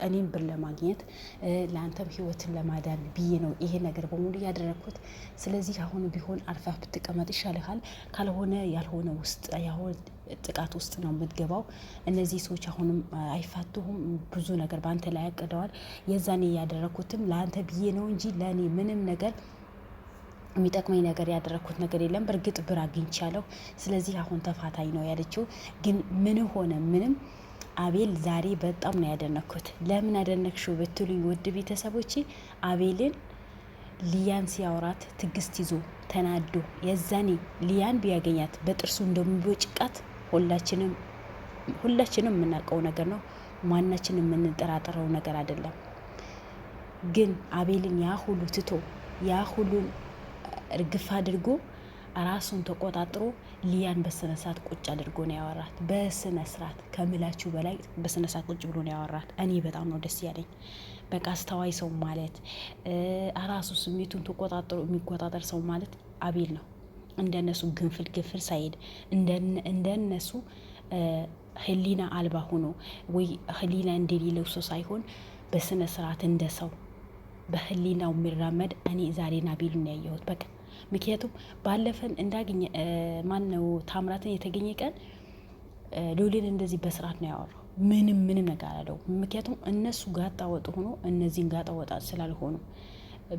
እኔም ብር ለማግኘት ለአንተም ህይወትን ለማዳን ብዬ ነው ይሄ ነገር በሙሉ ያደረኩት። ስለዚህ አሁን ቢሆን አርፋህ ብትቀመጥ ይሻልሃል። ካልሆነ ያልሆነ ውስጥ ጥቃት ውስጥ ነው የምትገባው። እነዚህ ሰዎች አሁንም አይፋቱሁም። ብዙ ነገር በአንተ ላይ ያቅደዋል። የዛኔ ያደረኩትም ለአንተ ብዬ ነው እንጂ ለእኔ ምንም ነገር የሚጠቅመኝ ነገር ያደረኩት ነገር የለም። በእርግጥ ብር አግኝቻለሁ። ስለዚህ አሁን ተፋታኝ ነው ያለችው። ግን ምን ሆነ ምንም አቤል ዛሬ በጣም ነው ያደነኩት። ለምን አደነክሽው ብትሉኝ ውድ ቤተሰቦቼ አቤልን ሊያን ሲያወራት ትግስት ይዞ ተናዶ የዛኔ ሊያን ቢያገኛት በጥርሱ እንደሚቦጭቃት ሁላችንም የምናውቀው ነገር ነው። ማናችንም የምንጠራጠረው ነገር አይደለም። ግን አቤልን ያ ሁሉ ትቶ ያ ሁሉን እርግፍ አድርጎ ራሱን ተቆጣጥሮ ሊያን በስነ ስርዓት ቁጭ አድርጎ ነው ያወራት። በስነ ስርዓት ከምላችሁ በላይ በስነ ስርዓት ቁጭ ብሎ ነው ያወራት። እኔ በጣም ነው ደስ ያለኝ። በቃ አስተዋይ ሰው ማለት ራሱ ስሜቱን ተቆጣጥሮ የሚቆጣጠር ሰው ማለት አቤል ነው። እንደነሱ ግንፍል ሳይሄድ እንደነሱ ህሊና አልባ ሆኖ ወይ ህሊና እንደሌለው ሰው ሳይሆን በስነ ስርዓት እንደ ሰው በህሊናው የሚራመድ እኔ ዛሬን አቤልን ያየሁት በቃ። ምክንያቱም ባለፈን እንዳገኘ ማነው ታምራትን የተገኘ ቀን ሉሊን እንደዚህ በስርዓት ነው ያወራው። ምንም ነገር አለው። ምክንያቱም እነሱ ጋጣ ወጥ ሆኖ እነዚህን ጋጣ ወጣ ስላልሆኑ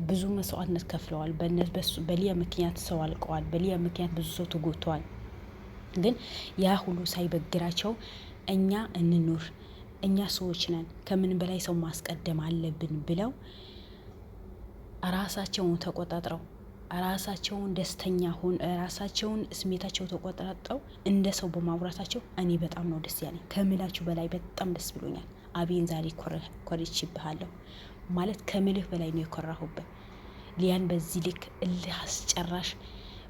ብዙ መስዋዕትነት ከፍለዋል። በሊያ ምክንያት ሰው አልቀዋል። በሊያ ምክንያት ብዙ ሰው ተጎድተዋል። ግን ያ ሁሉ ሳይበግራቸው እኛ እንኑር፣ እኛ ሰዎች ነን፣ ከምንም በላይ ሰው ማስቀደም አለብን ብለው ራሳቸውን ተቆጣጥረው ራሳቸውን ደስተኛ ሆን ራሳቸውን ስሜታቸው ተቆጣጥረው እንደ ሰው በማውራታቸው እኔ በጣም ነው ደስ ያለኝ። ከምላችሁ በላይ በጣም ደስ ብሎኛል። አቤን ዛሬ ኮርችብሃለሁ ማለት ከምልህ በላይ ነው የኮራሁበት። ሊያን በዚህ ልክ እልህ አስጨራሽ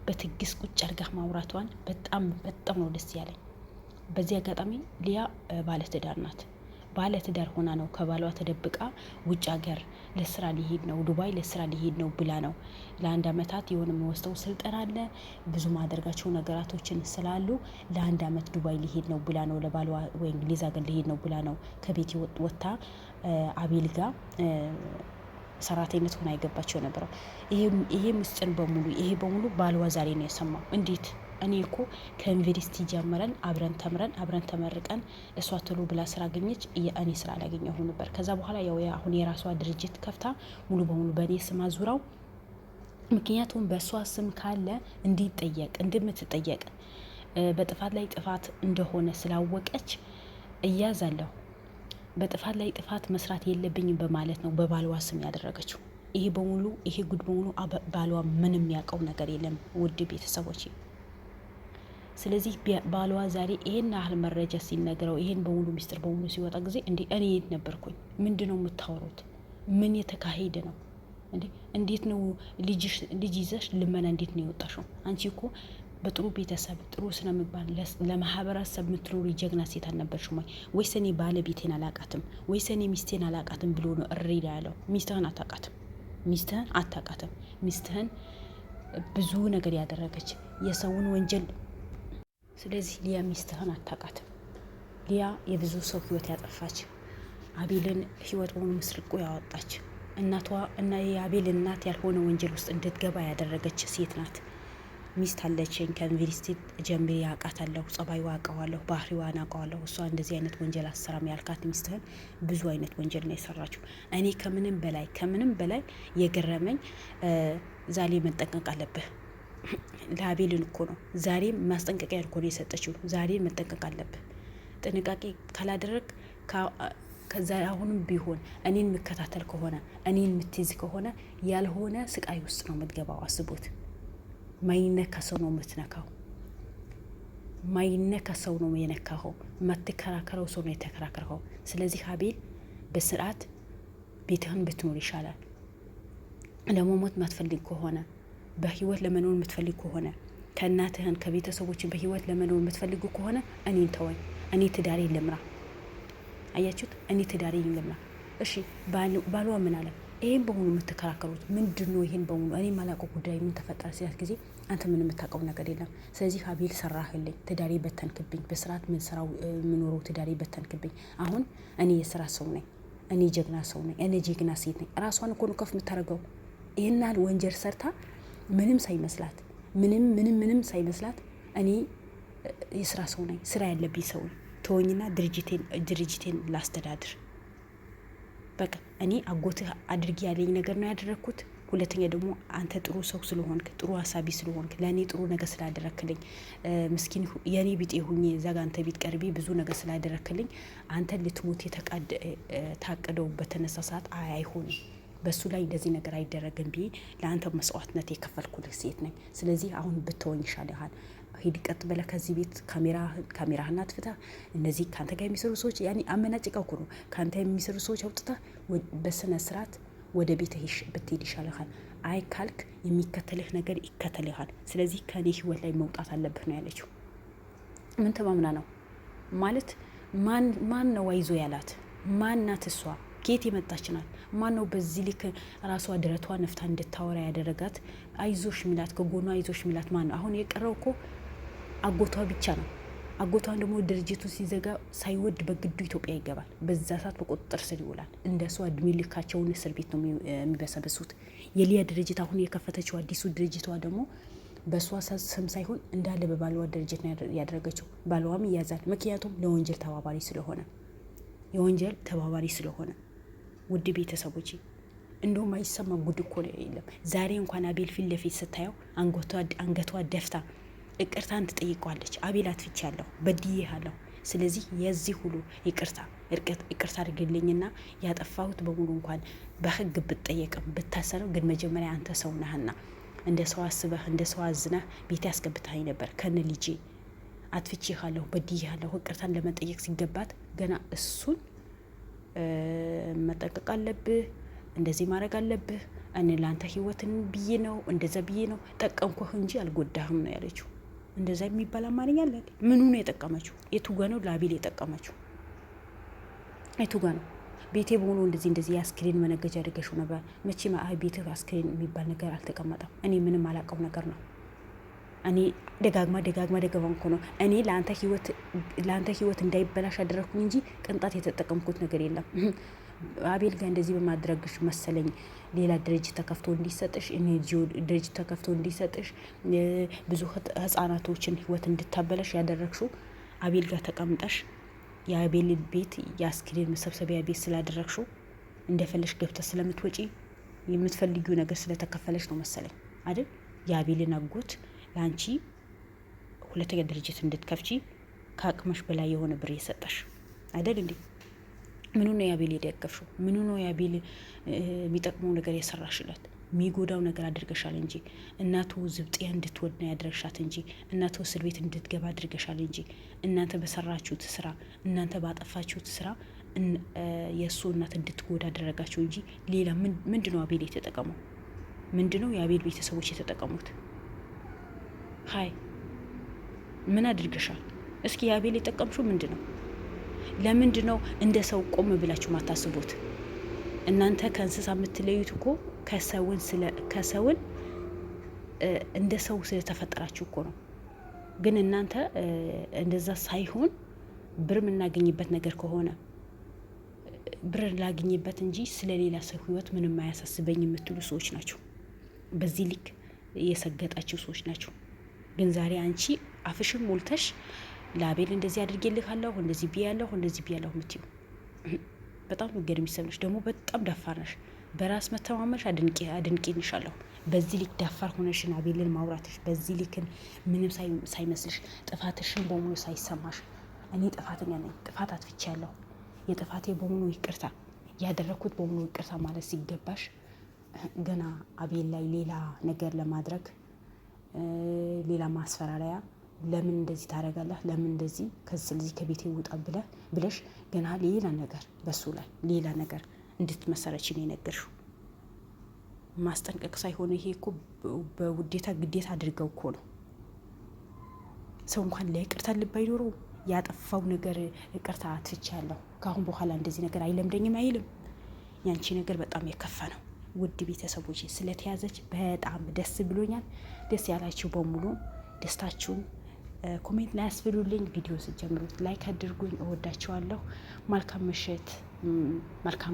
በትግስ ቁጭ አርጋ ማውራቷን በጣም ነው ደስ ያለኝ። በዚህ አጋጣሚ ሊያ ባለትዳር ናት። ባለትዳር ሆና ነው ከባሏ ተደብቃ ውጭ ሀገር ለስራ ሊሄድ ነው ዱባይ ለስራ ሊሄድ ነው ብላ ነው ለአንድ አመታት የሆነ የሚወስደው ስልጠና አለ። ብዙ ማደርጋቸው ነገራቶችን ስላሉ ለአንድ አመት ዱባይ ሊሄድ ነው ብላ ነው ለባሏ ወይ እንግሊዝ ሀገር ሊሄድ ነው ብላ ነው ከቤት ወጥታ አቤል ጋር ሰራተኝነት ሆና አይገባቸው ነበረው። ይሄ ምስጢር በሙሉ ባሏ ዛሬ ነው የሰማው። እንዴት እኔ እኮ ከዩኒቨርሲቲ ጀምረን አብረን ተምረን አብረን ተመርቀን እሷ ቶሎ ብላ ስራ አገኘች፣ እኔ ስራ አላገኘሁ ነበር። ከዛ በኋላ ያው አሁን የራሷ ድርጅት ከፍታ ሙሉ በሙሉ በእኔ ስም አዙራው፣ ምክንያቱም በእሷ ስም ካለ እንደምትጠየቅ በጥፋት ላይ ጥፋት እንደሆነ ስላወቀች እያዛለሁ በጥፋት ላይ ጥፋት መስራት የለብኝም በማለት ነው በባልዋ ስም ያደረገችው። ይሄ ጉድ በሙሉ ባልዋ ምንም ያውቀው ነገር የለም ውድ ቤተሰቦች። ስለዚህ ባልዋ ዛሬ ይሄን ያህል መረጃ ሲነገረው ይሄን በሙሉ ሚስጥር በሙሉ ሲወጣ ጊዜ እንዴ እኔ የት ነበርኩኝ? ምንድነው የምታወሩት? ምን የተካሄደ ነው እንዴ? እንዴት ነው ልጅ ይዘሽ ልመና እንዴት ነው የወጣሽው? አንቺ እኮ በጥሩ ቤተሰብ ጥሩ ስነ ምግባር ለማህበረሰብ የምትኖሪ ጀግና ሴት አልነበርሽም ወይ? ወይስ እኔ ባለቤቴን አላቃትም ወይስ እኔ ሚስቴን አላቃትም ብሎ ነው እሪ ያለው? ሚስትህን አታቃትም። ሚስትህን ብዙ ነገር ያደረገች የሰውን ወንጀል። ስለዚህ ሊያ ሚስትህን አታቃትም። ሊያ የብዙ ሰው ህይወት ያጠፋች፣ አቤልን ህይወት በሙሉ ምስርቆ ያወጣች፣ እናቷ እና የአቤል እናት ያልሆነ ወንጀል ውስጥ እንድትገባ ያደረገች ሴት ናት። ሚስት አለችኝ ከዩኒቨርሲቲ ጀምሬ አውቃታለሁ፣ ጸባይዋ አውቀዋለሁ፣ ባህሪዋን አውቀዋለሁ። እሷ እንደዚህ አይነት ወንጀል አሰራም ያልካት ሚስትህን ብዙ አይነት ወንጀል ነው የሰራችው። እኔ ከምንም በላይ የገረመኝ ዛሬ መጠንቀቅ አለብህ። ለአቤልን እኮ ነው ዛሬም ማስጠንቀቂያ እኮ ነው የሰጠችው። ዛሬ መጠንቀቅ አለብህ። ጥንቃቄ ካላደረግ ከዛ አሁንም ቢሆን እኔን የምከታተል ከሆነ እኔን የምትይዝ ከሆነ ያልሆነ ስቃይ ውስጥ ነው የምትገባው። አስቡት። ማይነካ ሰው ነው የምትነካው። ማይነካ ሰው ነው የነካኸው። ማትከራከረው ሰው ነው የተከራከረው። ስለዚህ አቤል በስርዓት ቤትህን ብትኖር ይሻላል። ለመሞት ማትፈልግ ከሆነ በህይወት ለመኖር የምትፈልግ ከሆነ ከእናትህን ከቤተሰቦችን በህይወት ለመኖር የምትፈልጉ ከሆነ እኔን ተወኝ። እኔ ትዳሬን ልምራ። አያችሁት? እኔ ትዳሬን ልምራ። እሺ ባሏ ምን አለ? ይሄን በሙሉ የምትከራከሩት ምንድነው? ይሄን በሙሉ እኔ ማላውቀው ጉዳይ ምን ተፈጠረ ሲላት ጊዜ አንተ ምን የምታውቀው ነገር የለም። ስለዚህ አቤል ሰራህልኝ፣ ትዳሬ በተንክብኝ፣ በስርዓት ምን ሰራው የምኖረው ትዳሬ በተንክብኝ። አሁን እኔ የስራ ሰው ነኝ። እኔ ጀግና ሰው ነኝ፣ እኔ ጀግና ሴት ነኝ። ራሷን እኮ ነው ከፍ የምታደርገው። ይህን ያህል ወንጀል ሰርታ ምንም ሳይመስላት ምንም ሳይመስላት እኔ የስራ ሰው ነኝ፣ ስራ ያለብኝ ሰው ተወኝና ድርጅቴን ላስተዳድር። በቃ እኔ አጎትህ አድርጊ ያለኝ ነገር ነው ያደረግኩት። ሁለተኛ ደግሞ አንተ ጥሩ ሰው ስለሆንክ ጥሩ ሀሳቢ ስለሆንክ ለእኔ ጥሩ ነገር ስላደረክልኝ ምስኪን የእኔ ቢጤ ሁኜ እዛ ጋ አንተ ቤት ቀርቤ ብዙ ነገር ስላደረክልኝ አንተን ልትሞት ታቅደው በተነሳ ሰዓት አይሆንም በሱ ላይ እንደዚህ ነገር አይደረግም ብዬ ለአንተ መስዋዕትነት የከፈልኩልህ ሴት ነኝ። ስለዚህ አሁን ብትወኝ ይሻልሃል። ሂድ ቀጥ ብለህ ከዚህ ቤት ካሜራህን አጥፍተህ እነዚህ ከአንተ ጋር የሚሰሩ ሰዎች ያኔ አመናጭቀው እኮ ነው ከአንተ የሚሰሩ ሰዎች አውጥተህ በስነ ስርዓት ወደ ቤት ብትሄድ ይሻልሃል። አይ ካልክ የሚከተልህ ነገር ይከተልሃል። ስለዚህ ከኔ ህይወት ላይ መውጣት አለብህ ነው ያለችው። ምን ተማምና ነው ማለት? ማን ነው አይዞ ያላት? ማን ናት እሷ? ኬት የመጣች ናት? ማን ነው በዚህ ልክ ራሷ ድረቷ ነፍታ እንድታወራ ያደረጋት? አይዞሽ ሚላት ከጎኗ አይዞሽ ሚላት ማን ነው? አሁን የቀረው እኮ አጎቷ ብቻ ነው። አጎቷን ደግሞ ድርጅቱ ሲዘጋ ሳይወድ በግዱ ኢትዮጵያ ይገባል። በዛ ሰዓት በቁጥጥር ስር ይውላል። እንደሷ እድሜ ልካቸውን እስር ቤት ነው የሚበሰብሱት። የሊያ ድርጅት አሁን የከፈተችው አዲሱ ድርጅቷ ደግሞ በእሷ ስም ሳይሆን እንዳለ በባለዋ ድርጅት ነው ያደረገችው። ባለዋም ይያዛል። ምክንያቱም ለወንጀል ተባባሪ ስለሆነ የወንጀል ተባባሪ ስለሆነ። ውድ ቤተሰቦች እንደውም አይሰማ ጉድ እኮ የለም። ዛሬ እንኳን አቤል ፊት ለፊት ስታየው አንገቷ ደፍታ ይቅርታን ትጠይቀዋለች። አቤል አጥፍቻለሁ፣ በድዬሃለሁ። ስለዚህ የዚህ ሁሉ ይቅርታ አድርግልኝና ያጠፋሁት በሙሉ እንኳን በህግ ብትጠየቅም ብታሰረው፣ ግን መጀመሪያ አንተ ሰው ነህና እንደ ሰው አስበህ እንደ ሰው አዝነህ ቤት ያስገብታኝ ነበር ከነ ልጄ። አጥፍቼሃለሁ፣ በድዬሃለሁ ይቅርታን ለመጠየቅ ሲገባት ገና እሱን መጠንቀቅ አለብህ፣ እንደዚህ ማድረግ አለብህ። እኔ ለአንተ ህይወትን ብዬ ነው እንደዛ ብዬ ነው ጠቀምኩህ እንጂ አልጎዳህም ነው ያለችው። እንደዛ የሚባል አማርኛ አለ? ምኑ ነው የጠቀመችው? የቱ ጋ ነው ለአቤል የጠቀመችው? የቱ ጋ ነው? ቤቴ በሆኑ እንደዚህ የአስክሬን መነገጃ አድርገሽው ነበር። መቼም ቤትህ አስክሬን የሚባል ነገር አልተቀመጠም። እኔ ምንም አላውቀው ነገር ነው። እኔ ደጋግማ እኮ ነው እኔ ለአንተ ህይወት እንዳይበላሽ አደረግኩኝ እንጂ ቅንጣት የተጠቀምኩት ነገር የለም። አቤል ጋር እንደዚህ በማድረግሽ መሰለኝ ሌላ ድርጅት ተከፍቶ እንዲሰጥሽ ድርጅት ተከፍቶ እንዲሰጥሽ ብዙ ህጻናቶችን ህይወት እንድታበላሽ ያደረግሽው አቤል ጋር ተቀምጠሽ የአቤል ቤት የአስክሬን መሰብሰቢያ ቤት ስላደረግሽው እንደፈለሽ ገብተሽ ስለምትወጪ የምትፈልጊው ነገር ስለተከፈለሽ ነው መሰለኝ አይደል? የአቤልን አጎት ለአንቺ ሁለተኛ ድርጅት እንድትከፍቺ ከአቅመሽ በላይ የሆነ ብር የሰጠሽ አይደል እንዴ? ምኑ ነው የአቤል የደገፍሽው? ምኑ ነው የአቤል የሚጠቅመው ነገር የሰራሽለት? የሚጎዳው ነገር አድርገሻል እንጂ እናቱ ዝብጤያ እንድትወድ ነው ያደረግሻት እንጂ እናቱ እስር ቤት እንድትገባ አድርገሻል እንጂ እናንተ በሰራችሁት ስራ እናንተ ባጠፋችሁት ስራ የእሱ እናት እንድትጎዳ አደረጋችሁ እንጂ ሌላ ምንድን ነው አቤል የተጠቀመው? ምንድን ነው የአቤል ቤተሰቦች የተጠቀሙት? ሀይ ምን አድርገሻል? እስኪ የአቤል የጠቀምሽው ምንድን ነው? ለምንድን ነው እንደ ሰው ቆም ብላችሁ ማታስቡት? እናንተ ከእንስሳ የምትለዩት እኮ ከሰውን እንደ ሰው ስለተፈጠራችሁ እኮ ነው። ግን እናንተ እንደዛ ሳይሆን ብር የምናገኝበት ነገር ከሆነ ብር ላገኝበት እንጂ ስለሌላ ሰው ህይወት ምንም አያሳስበኝ የምትሉ ሰዎች ናቸው። በዚህ ልክ የሰገጣችሁ ሰዎች ናቸው። ግን ዛሬ አንቺ አፍሽን ሞልተሽ ለአቤል እንደዚህ አድርጌልሃለሁ እንደዚህ ብያለሁ የምትይው በጣም ነገር የሚሰብልሽ ደግሞ በጣም ደፋር ነሽ። በራስ መተማመንሽ አድንቄንሻለሁ። በዚህ ልክ ደፋር ሆነሽን አቤልን ማውራትሽ በዚህ ልክን ምንም ሳይመስልሽ ጥፋትሽን በሙሉ ሳይሰማሽ እኔ ጥፋተኛ ነኝ፣ ጥፋት አጥፍቻለሁ፣ የጥፋቴ በሙሉ ይቅርታ ያደረኩት በሙሉ ይቅርታ ማለት ሲገባሽ ገና አቤል ላይ ሌላ ነገር ለማድረግ ሌላ ማስፈራሪያ ለምን እንደዚህ ታደርጋለህ? ለምን እንደዚህ ስለዚህ ከቤቴ ውጣ ብለሽ ገና ሌላ ነገር በሱ ላይ ሌላ ነገር እንድትመሰረች ነው የነገርሽው። ማስጠንቀቅ ሳይሆን ይሄ እኮ በውዴታ ግዴታ አድርገው እኮ ነው። ሰው እንኳን ለይቅርታ ልብ አይኖረው። ያጠፋው ነገር ይቅርታ አጥፍቻለሁ ከአሁን በኋላ እንደዚህ ነገር አይለምደኝም አይልም። ያንቺ ነገር በጣም የከፋ ነው። ውድ ቤተሰቦች ስለተያዘች በጣም ደስ ብሎኛል። ደስ ያላችሁ በሙሉ ደስታችሁን ኮሜንት ላይ አስፍሩልኝ። ቪዲዮ ስጀምሩት ላይክ አድርጉኝ። እወዳችኋለሁ። መልካም ምሽት፣ መልካም